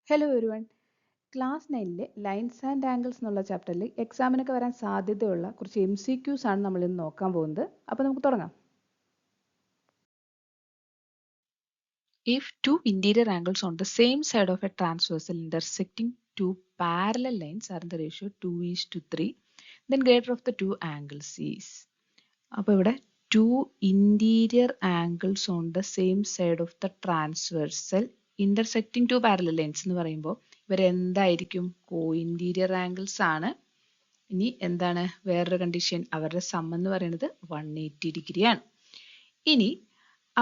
Hello everyone. Class 9-ലെ lines and angles എന്നുള്ള ചാപ്റ്ററിൽ എക്സാമിനൊക്കെ വരാൻ സാധ്യതയുള്ള കുറച്ച് MCQs ആണ് നമ്മൾ ഇന്ന് നോക്കാൻ പോകുന്നത്. അപ്പോൾ നമുക്ക് തുടങ്ങാം. If two interior angles on the same side of a transversal intersecting two parallel lines are in the ratio 2:3, then greater of the two angles is. അപ്പോൾ ഇവിടെ two interior angles on the same side of the transversal intersecting two parallel lines എന്ന് പറയുമ്പോൾ ഇവരെന്തായിരിക്കും? co-interior angles ആണ്. ഇനി എന്താണ് വേറൊരു condition? അവരുടെ some എന്ന് പറയുന്നത് 180 ഡിഗ്രി ആണ്. ഇനി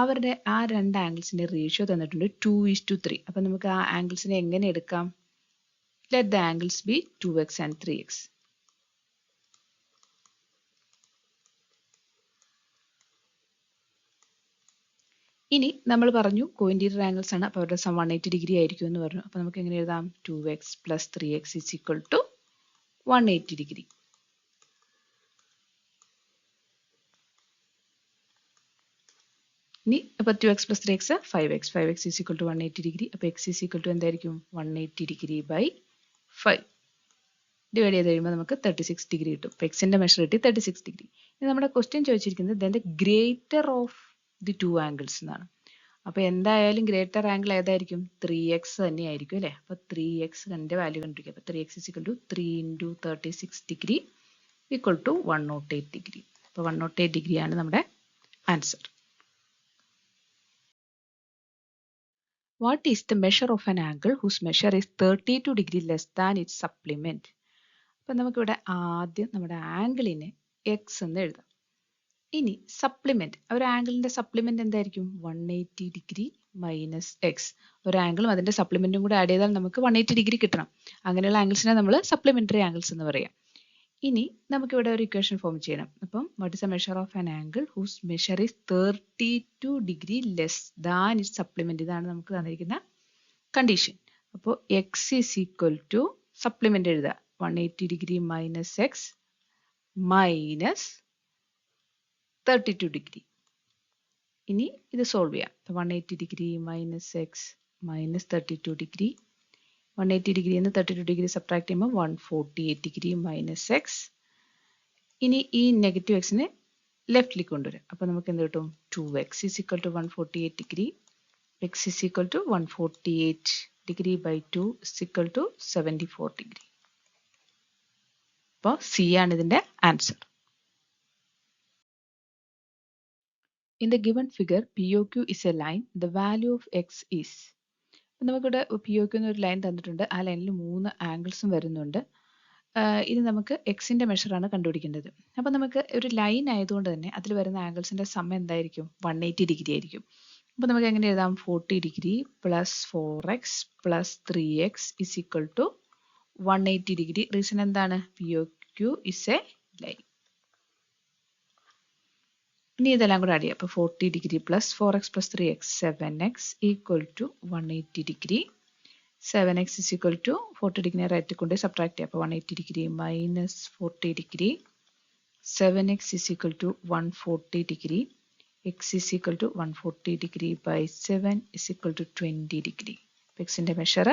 അവരുടെ ആ രണ്ട് ആംഗിൾസിന്റെ റേഷ്യോ തന്നിട്ടുണ്ട് 2:3. അപ്പൊ നമുക്ക് ആ ആംഗിൾസിനെ എങ്ങനെ എടുക്കാം? Let the angles B 2x and 3x. ഇനി നമ്മൾ പറഞ്ഞു co-interior angles ആണ്. അപ്പോൾ അവരുടെ സം 180 ഡിഗ്രി ആയിരിക്കും എന്ന് പറഞ്ഞു. അപ്പോൾ നമുക്ക് എങ്ങനെ എഴുതാം? 2x + 3x = 180 degree. ഇനി അപ്പോൾ 2x + 3x 5x. 5x = 180 degree. അപ്പോൾ x = എന്തായിരിക്കും? 180 ഡിഗ്രി ബൈ 5. ഡിവൈഡ് ചെയ്ത് കഴിയുമ്പോൾ നമുക്ക് 36 ഡിഗ്രി കിട്ടും. അപ്പോൾ എക്സിന്റെ മെഷർ കിട്ടി 36 ഡിഗ്രി. ഇനി നമ്മുടെ ക്വസ്റ്റ്യൻ ചോദിച്ചിരിക്കുന്നത് then the greater of the two angles എന്നാണ്. അപ്പോൾ എന്തായാലും ഗ്രേറ്റർ ആംഗിൾ ഏതായിരിക്കും? 3x തന്നെയായിരിക്കും അല്ലേ? അപ്പോൾ 3x ന്റെ വാല്യൂ കണ്ടുപിടിക്കുക. അപ്പോൾ 3x = 3 × 36 ഡിഗ്രി = 108 ഡിഗ്രി. അപ്പോൾ 108 ഡിഗ്രിയാണ് നമ്മുടെ answer. What is the measure of an angle whose measure is 32 degree less than its supplement? അപ്പോൾ നമുക്കിവിടെ ആദ്യം നമ്മുടെ ആംഗിളിനെ x എന്ന് എഴുതാം. ഇനി സപ്ലിമെന്റ്, ഒരു ആംഗിളിന്റെ സപ്ലിമെന്റ് എന്തായിരിക്കും? 180 ഡിഗ്രി മൈനസ് എക്സ്. ഒരു ആംഗിളും അതിന്റെ സപ്ലിമെന്റും കൂടെ ആഡ് ചെയ്താൽ നമുക്ക് 180 ഡിഗ്രി കിട്ടണം. അങ്ങനെയുള്ള ആംഗിൾസിനെ നമ്മൾ സപ്ലിമെന്ററി ആംഗിൾസ് എന്ന് പറയാം. ഇനി നമുക്കിവിടെ ഒരു ഇക്വേഷൻ ഫോം ചെയ്യണം. അപ്പം what is the measure of an angle whose measure is 32 degree less than its supplement. ഇതാണ് നമുക്ക് തന്നിരിക്കുന്ന കണ്ടീഷൻ. അപ്പോൾ എക്സ് = സപ്ലിമെന്റ് എഴുതുക 180 degree minus X minus 32 degree. ഇനി ഇത് സോൾവ് ചെയ്യാം. 180 degree minus X minus 32 degree. 180 ഡിഗ്രിയിൽ നിന്ന് 32 ഡിഗ്രി സബ്ട്രാക്ട് ചെയ്യുമ്പോൾ 148 ഡിഗ്രി മൈനസ് എക്സ്. ഇനി ഈ നെഗറ്റീവ് എക്സിനെ ലെഫ്റ്റിലേക്ക് കൊണ്ടുവരാം. അപ്പോൾ നമുക്ക് എന്ത് കിട്ടും? 2x = 148 degree. x = 148 degree by 2 = 74 degree. അപ്പോൾ സി ആണ് ഇതിന്റെ answer. In the given figure, POQ is a line. The value of x is. നമുക്കിവിടെ POQ എന്നൊരു ലൈൻ തന്നിട്ടുണ്ട്. ആ ലൈനിൽ 3 ആംഗിൾസും വരുന്നുണ്ട്. ഇനി നമുക്ക് എക്സിന്റെ മെഷറാണ് കണ്ടുപിടിക്കേണ്ടത്. അപ്പോൾ നമുക്ക് ഒരു ലൈൻ ആയതുകൊണ്ട് തന്നെ അതിൽ വരുന്ന ആംഗിൾസിന്റെ സം എന്തായിരിക്കും? 180 ഡിഗ്രി ആയിരിക്കും. അപ്പോൾ നമുക്ക് എങ്ങനെ എഴുതാം? 40 degree plus 4x plus 3x = 180 degree. Reason എന്താണ്? POQ is a line. ഇനി ഇതെല്ലാം കൂടെ ആഡ് ചെയ്യാം. അപ്പോൾ 40 degree plus 4x plus 3x 7x = 180 degree. 7x = 40 degree right കൊണ്ട് സബ്ട്രാക്ട് ചെയ്യാം. അപ്പോൾ 180 degree minus 40 degree. 7x = 140 degree. x = 140 degree by 7 = 20 degree. എക്സിന്റെ measure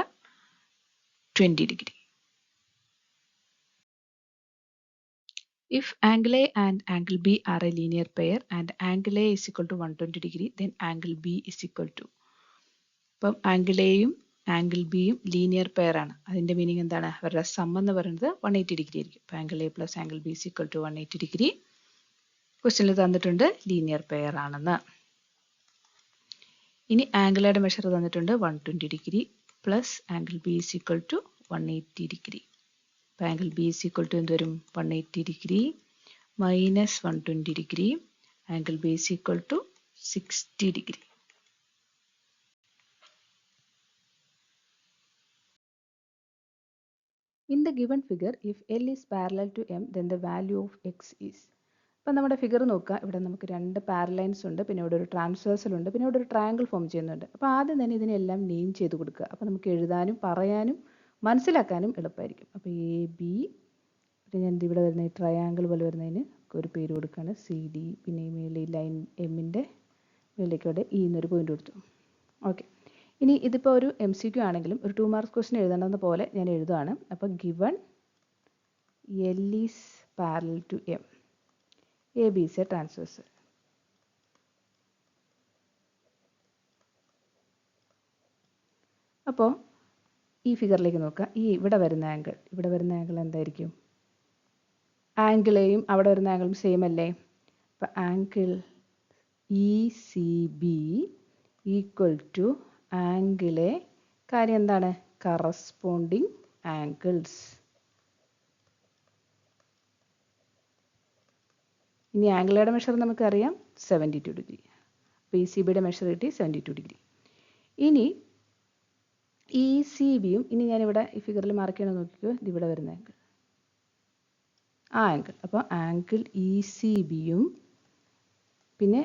20 degree. If angle A and angle B are a linear pair and angle A is equal to 120 degree, then angle B is equal to. അപ്പം angle എയും angle ബിയും linear pair ആണ്. അതിന്റെ meaning എന്താണ്? അവരുടെ some എന്ന് പറയുന്നത് 180 degree ആയിരിക്കും. അപ്പോൾ angle A plus angle B is equal to 180 degree. ക്വസ്റ്റ്യനിൽ തന്നിട്ടുണ്ട് ലീനിയർ പെയർ ആണെന്ന്. ഇനി ആംഗിൾ എയുടെ മെഷർ തന്നിട്ടുണ്ട് 120 degree plus angle B is equal to 180 degree. അപ്പോൾ angle B is equal to എന്ത് വരും? 180 degree minus 120 degree. Angle B is equal to 60 degree. In the given figure, if L is parallel to M, then the value of x is. അപ്പോൾ നമ്മുടെ figure നോക്കുക. ഇവിടെ നമുക്ക് 2 പാരലൈൻസ് ഉണ്ട്, പിന്നെ ഇവിടെ ഒരു ട്രാൻസ്വേഴ്സൽ ഉണ്ട്, പിന്നെ ഇവിടെ ഒരു ട്രയാങ്കിൾ ഫോം ചെയ്യുന്നുണ്ട്. അപ്പോൾ ആദ്യം തന്നെ ഇതിനെല്ലാം നെയിം ചെയ്ത് കൊടുക്കുക. അപ്പോൾ നമുക്ക് എഴുതാനും പറയാനും മനസ്സിലാക്കാനും എളുപ്പമായിരിക്കും. അപ്പോൾ AB, പിന്നെ ഞാൻ ഇവിടെ വരുന്ന ഈ ട്രയാങ്കിൾ പോലെ വരുന്നതിന് ഒരു പേര് കൊടുക്കുകയാണ് CD. പിന്നെ ഈ മേളിൽ ലൈൻ എമ്മിൻ്റെ മേളിലേക്ക് ഇവിടെ E എന്നൊരു പോയിന്റ് കൊടുത്തു. ഓക്കെ. ഇനി ഇതിപ്പോൾ ഒരു MCQ ആണെങ്കിലും ഒരു 2 മാർക്സ് ക്വസ്റ്റ്യൻ എഴുതേണ്ടത് പോലെ ഞാൻ എഴുതുകയാണ്. അപ്പോൾ given L is parallel to M, AB is a transversal. അപ്പോൾ ഈ ഫിഗറിലേക്ക് നോക്കുക. ഇവിടെ വരുന്ന ആംഗിൾ എന്തായിരിക്കും? ആംഗിളെയും അവിടെ വരുന്ന ആംഗിളും സെയിം അല്ലേ? അപ്പോൾ ആംഗിൾ ECB ഈക്വൽ ടു ആംഗിളെ കാര്യം എന്താണ്? Corresponding angles. ഇനി ആംഗിളയുടെ മെഷർ നമുക്കറിയാം 72 ഡിഗ്രി. അപ്പോൾ ECBയുടെ മെഷർ കിട്ടി 72 ഡിഗ്രി. ഇനി ECBയും ഇനി ഞാനിവിടെ ഈ ഫിഗറിൽ മാർക്ക് ചെയ്യണം നോക്കിക്കോ. ഇതിവിടെ വരുന്ന ആംഗിൾ, ആ ആംഗിൾ. അപ്പോൾ ആംഗിൾ ECBയും പിന്നെ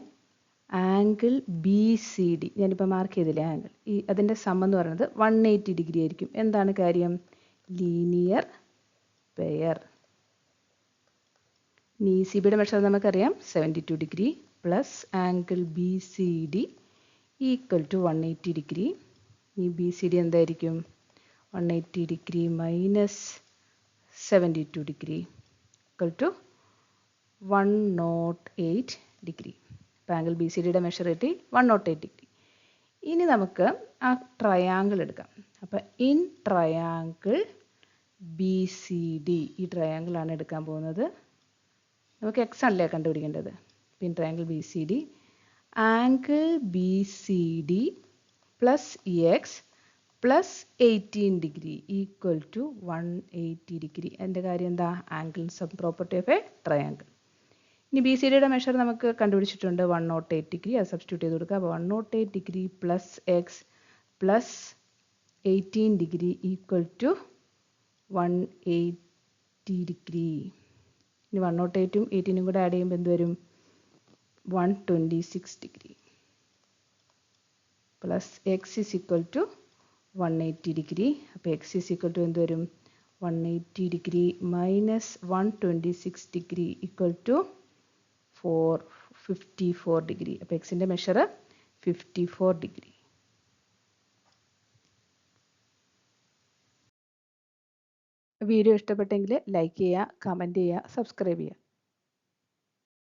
ആംഗിൾ BCD ഞാനിപ്പോൾ മാർക്ക് ചെയ്തില്ലേ ആംഗിൾ, അതിൻ്റെ സം എന്ന് പറയുന്നത് 180 ഡിഗ്രി ആയിരിക്കും. എന്താണ് കാര്യം? Linear pair. ഇനി ECBയുടെ മെഷർ നമുക്കറിയാം 72 degree plus angle BCD equal to 180 degree. ഈ BCD എന്തായിരിക്കും? 180 degree minus 72 degree equal to 108 degree. അപ്പോൾ ആംഗിൾ BCDയുടെ മെഷർ കിട്ടി 108 ഡിഗ്രി. ഇനി നമുക്ക് ആ ട്രയാങ്കിൾ എടുക്കാം. അപ്പോൾ ഇൻ ട്രയാങ്കിൾ BCD, ഈ ട്രയാങ്കിളാണ് എടുക്കാൻ പോകുന്നത്. നമുക്ക് എക്സ് ആണല്ലേ കണ്ടുപിടിക്കേണ്ടത്. In triangle BCD angle BCD plus x plus 18 degree equal to 180 degree. എൻ്റെ കാര്യം എന്താ? Angle sum property of a triangle. ഇനി BCDയുടെ മെഷർ നമുക്ക് കണ്ടുപിടിച്ചിട്ടുണ്ട് 108 ഡിഗ്രി. അത് സബ്സ്റ്റിറ്റ്യൂട്ട് ചെയ്ത് കൊടുക്കുക. അപ്പോൾ 108 degree plus x plus 18 degree equal to 180 degree. ഇനി 108ഉം 18ഉം കൂടെ ആഡ് ചെയ്യുമ്പോൾ എന്ത് വരും? 126 degree plus x is equal to 180 degree. അപ്പോൾ എക്സ് ഇസ് ഈക്വൽ ടു എന്ത് വരും? 180 degree minus 126 degree equal to 54 degree. അപ്പോൾ എക്സിൻ്റെ മെഷർ 54 ഡിഗ്രി. വീഡിയോ ഇഷ്ടപ്പെട്ടെങ്കിൽ ലൈക്ക് ചെയ്യുക, കമൻറ്റ് ചെയ്യുക, സബ്സ്ക്രൈബ് ചെയ്യുക.